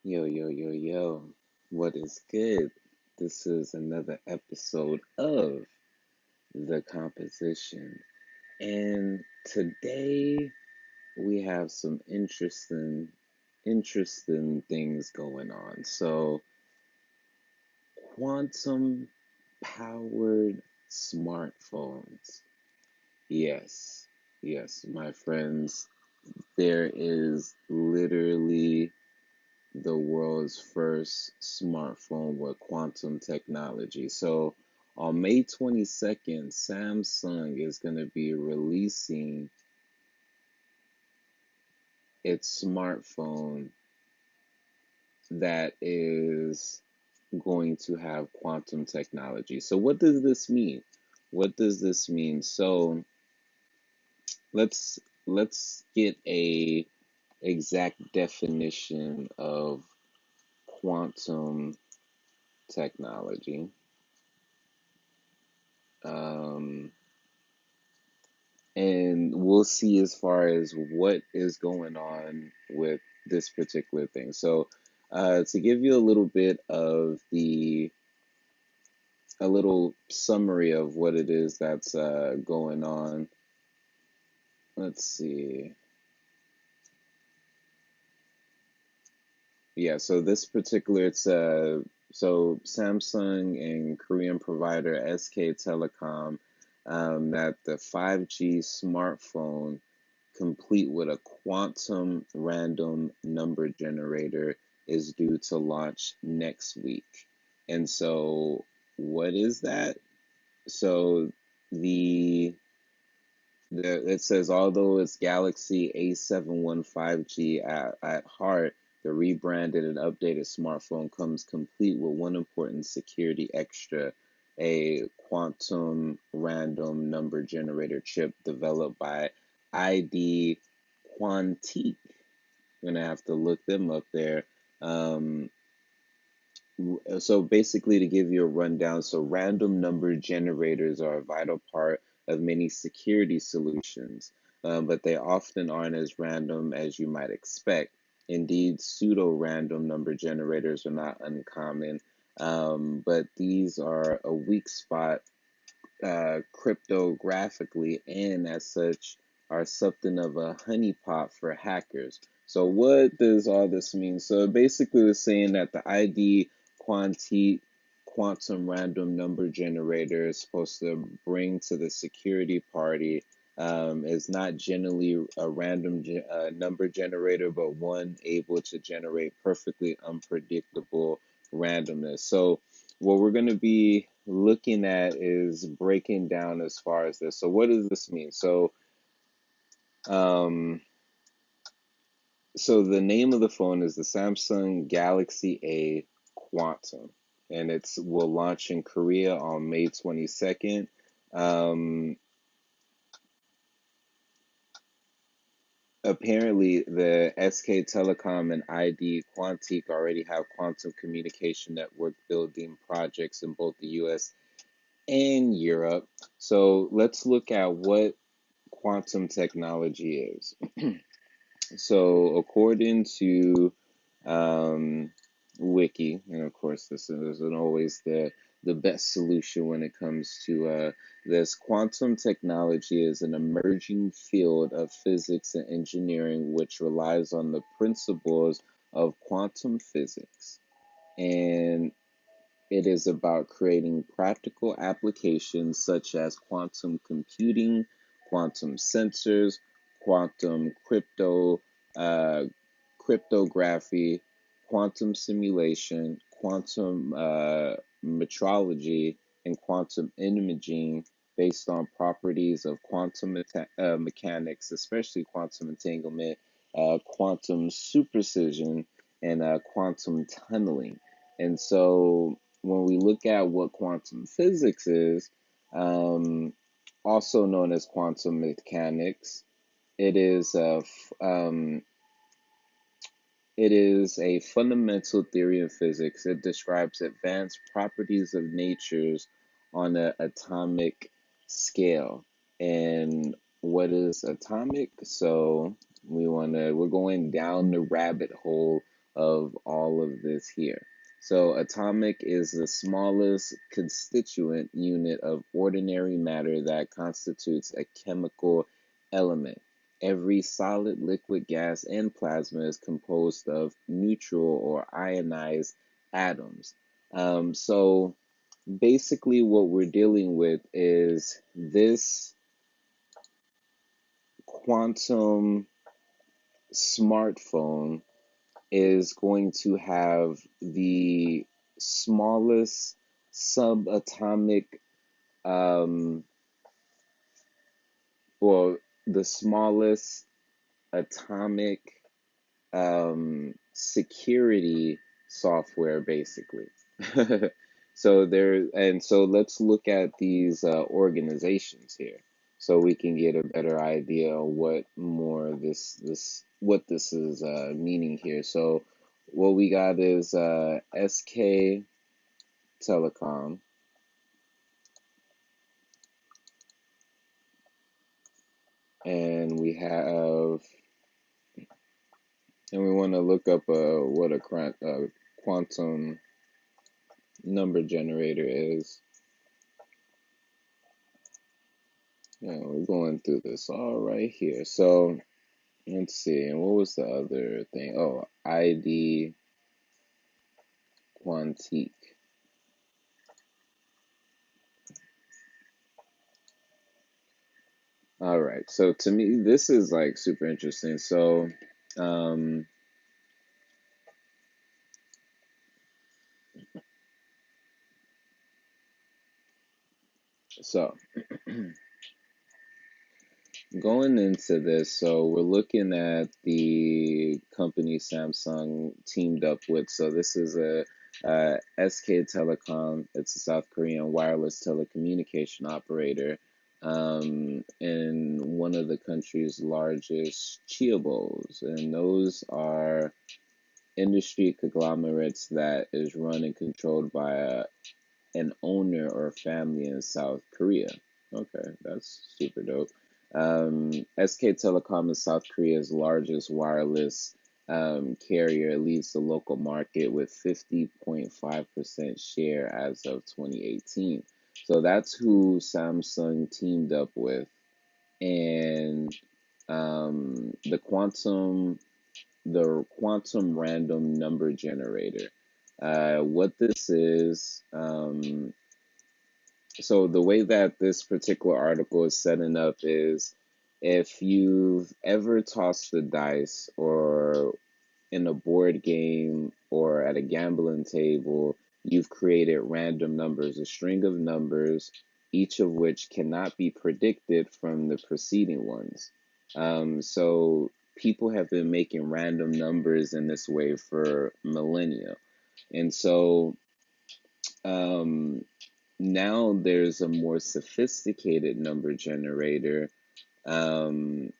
Yo, yo, yo, yo. What is good? This is another episode of The Composition. And today we have some interesting things going on. So, quantum powered smartphones. Yes, yes, my friends, there is literally the world's first smartphone with quantum technology. So on May 22nd, Samsung is going to be releasing its smartphone that is going to have quantum technology. So what does this mean? What does this mean? So let's get a exact definition of quantum technology. Um, and we'll see as far as what is going on with this particular thing. So, to give you a little summary of what it is that's going on. Let's see. Yeah, so this particular so Samsung and Korean provider SK Telecom, that the 5G smartphone complete with a quantum random number generator is due to launch next week. And so, what is that? So, the it says although it's Galaxy A71 5G at heart, the rebranded and updated smartphone comes complete with one important security extra, a quantum random number generator chip developed by ID Quantique. I'm gonna have to look them up there. Um, so basically, to give you a rundown, so random number generators are a vital part of many security solutions, but they often aren't as random as you might expect. Indeed, pseudo-random number generators are not uncommon, but these are a weak spot cryptographically, and as such are something of a honeypot for hackers. So what does all this mean? So basically it's saying that the ID quanti quantum random number generator is supposed to bring to the security party is not generally a random number generator, but one able to generate perfectly unpredictable randomness. So what we're going to be looking at is breaking down as far as this. So what does this mean? Um, so the name of the phone is the Samsung Galaxy A Quantum, and it's will launch in Korea on May 22nd. Um, Apparently, the SK Telecom and ID Quantique already have quantum communication network building projects in both the US and Europe. So let's look at what quantum technology is. So, according to um, Wiki, and of course, this isn't always the best solution when it comes to this. Quantum technology is an emerging field of physics and engineering which relies on the principles of quantum physics, and it is about creating practical applications such as quantum computing, quantum sensors, quantum uh, cryptography, quantum simulation, quantum metrology, and quantum imaging based on properties of quantum mechanics, especially quantum entanglement, quantum superposition, and quantum tunneling. And so when we look at what quantum physics is, um, also known as quantum mechanics, it is it is a fundamental theory of physics. It describes advanced properties of natures on an atomic scale. And what is atomic? So we're going down the rabbit hole of all of this here. So, atomic is the smallest constituent unit of ordinary matter that constitutes a chemical element. Every solid, liquid, gas, and plasma is composed of neutral or ionized atoms. So, basically, what we're dealing with is this quantum smartphone is going to have the smallest subatomic, um, well, the smallest atomic security software, basically. So let's look at these organizations here, so we can get a better idea of what more what this is meaning here. So what we got is SK Telecom, and we want to look up what a quantum number generator is. Yeah, we're going through this all right here. So let's see. And what was the other thing? Oh, ID Quantique. All right. So to me, this is like super interesting. Um, so going into this, so we're looking at the company Samsung teamed up with. So this is a SK Telecom. It's a South Korean wireless telecommunication operator, in one of the country's largest chaebols, and those are industry conglomerates that is run and controlled by an owner or family in South Korea. Okay, that's super dope. SK Telecom is South Korea's largest wireless carrier. It leads the local market with 50.5% share as of 2018. So that's who Samsung teamed up with. And the quantum random number generator. What this is, so the way that this particular article is setting up is, if you've ever tossed the dice or in a board game or at a gambling table, you've created random numbers, a string of numbers, each of which cannot be predicted from the preceding ones. So people have been making random numbers in this way for millennia. And so um, now there's a more sophisticated number generator, um,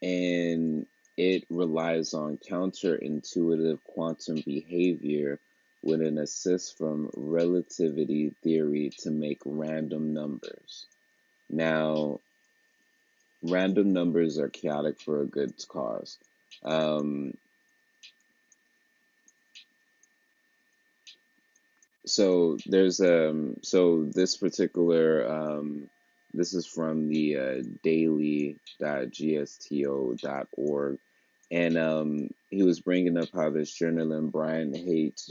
and it relies on counterintuitive quantum behavior with an assist from relativity theory to make random numbers. Now, random numbers are chaotic for a good cause. Um, so this particular this is from the daily.gsto.org, and he was bringing up how this journalist Brian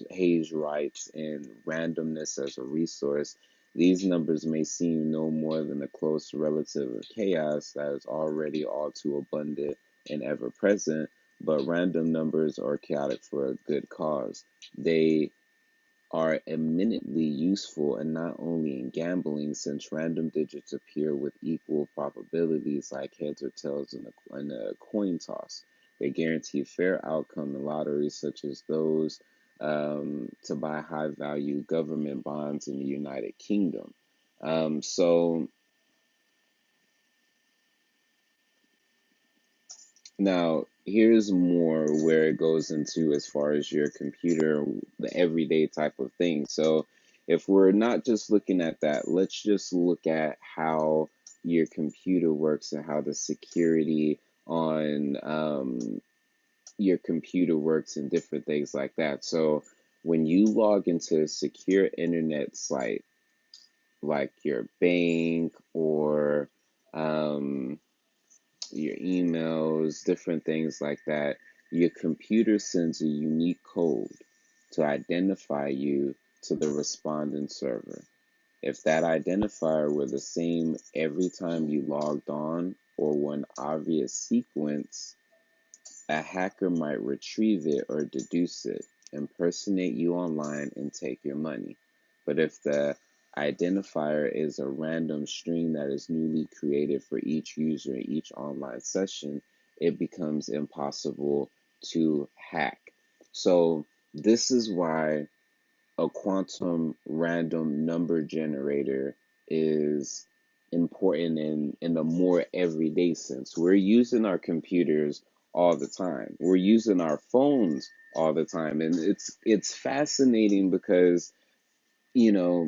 Hayes writes in randomness as a resource. These numbers may seem no more than a close relative of chaos that is already all too abundant and ever present, but random numbers are chaotic for a good cause. They are eminently useful, and not only in gambling, since random digits appear with equal probabilities like heads or tails in a coin toss. They guarantee a fair outcome in lotteries such as those to buy high value government bonds in the United Kingdom. So now, here's more where it goes into as far as your computer, the everyday type of thing. So, if we're not just looking at that, let's just look at how your computer works and how the security on your computer works and different things like that. So when you log into a secure internet site like your bank or um, your emails, different things like that, your computer sends a unique code to identify you to the respondent server. If that identifier were the same every time you logged on or one obvious sequence, a hacker might retrieve it or deduce it, impersonate you online, and take your money. But if the identifier is a random string that is newly created for each user in each online session, it becomes impossible to hack. So, this is why a quantum random number generator is important in a more everyday sense. We're using our computers all the time. We're using our phones all the time. And it's fascinating because, you know,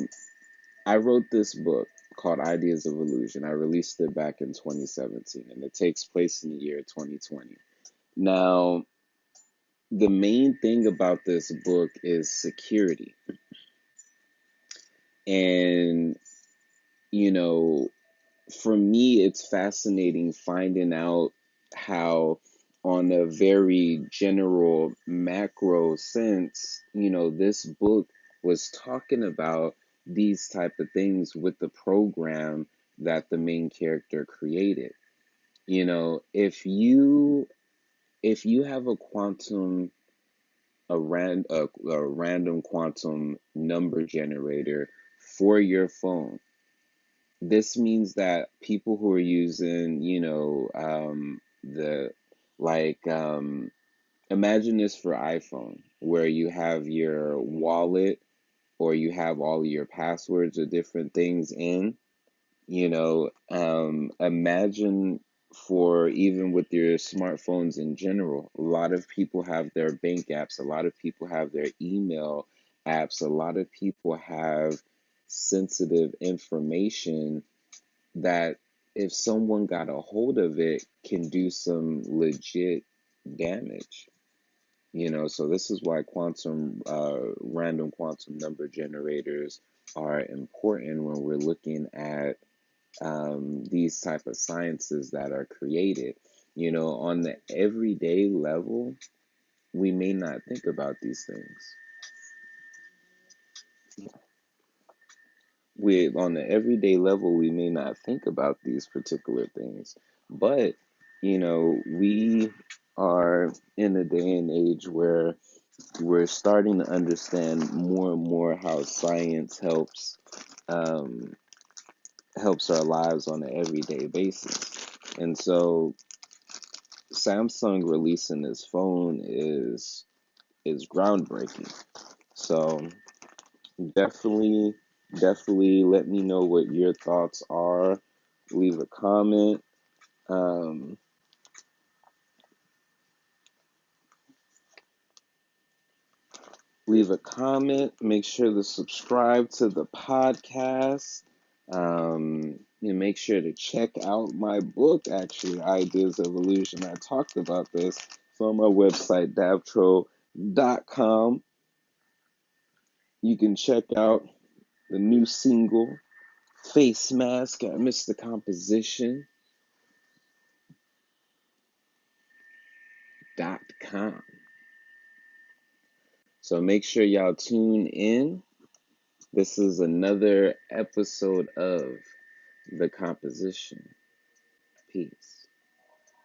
I wrote this book called Ideas of Illusion. I released it back in 2017 and it takes place in the year 2020. Now, the main thing about this book is security. And you know, for me, it's fascinating finding out how, on a very general macro sense, this book was talking about these type of things with the program that the main character created. If you have a random quantum number generator for your phone. This means that people who are using, the like, imagine this for iPhone, where you have your wallet or you have all of your passwords or different things in, imagine for even with your smartphones in general, a lot of people have their bank apps, a lot of people have their email apps, a lot of people have sensitive information that if someone got a hold of it can do some legit damage. So this is why random quantum number generators are important when we're looking at these type of sciences that are created. On the everyday level, we may not think about these things. On the everyday level, we may not think about these particular things, but we are in a day and age where we're starting to understand more and more how science helps our lives on an everyday basis. And so Samsung releasing this phone is groundbreaking. So definitely, definitely let me know what your thoughts are. Leave a comment. Um, Leave a comment. Make sure to subscribe to the podcast. And make sure to check out my book, actually, Ideas of Illusion. I talked about this. It's on my website, davtro.com. You can check out the new single, Face Mask, at MrComposition.com. So make sure y'all tune in. This is another episode of The Composition. Peace.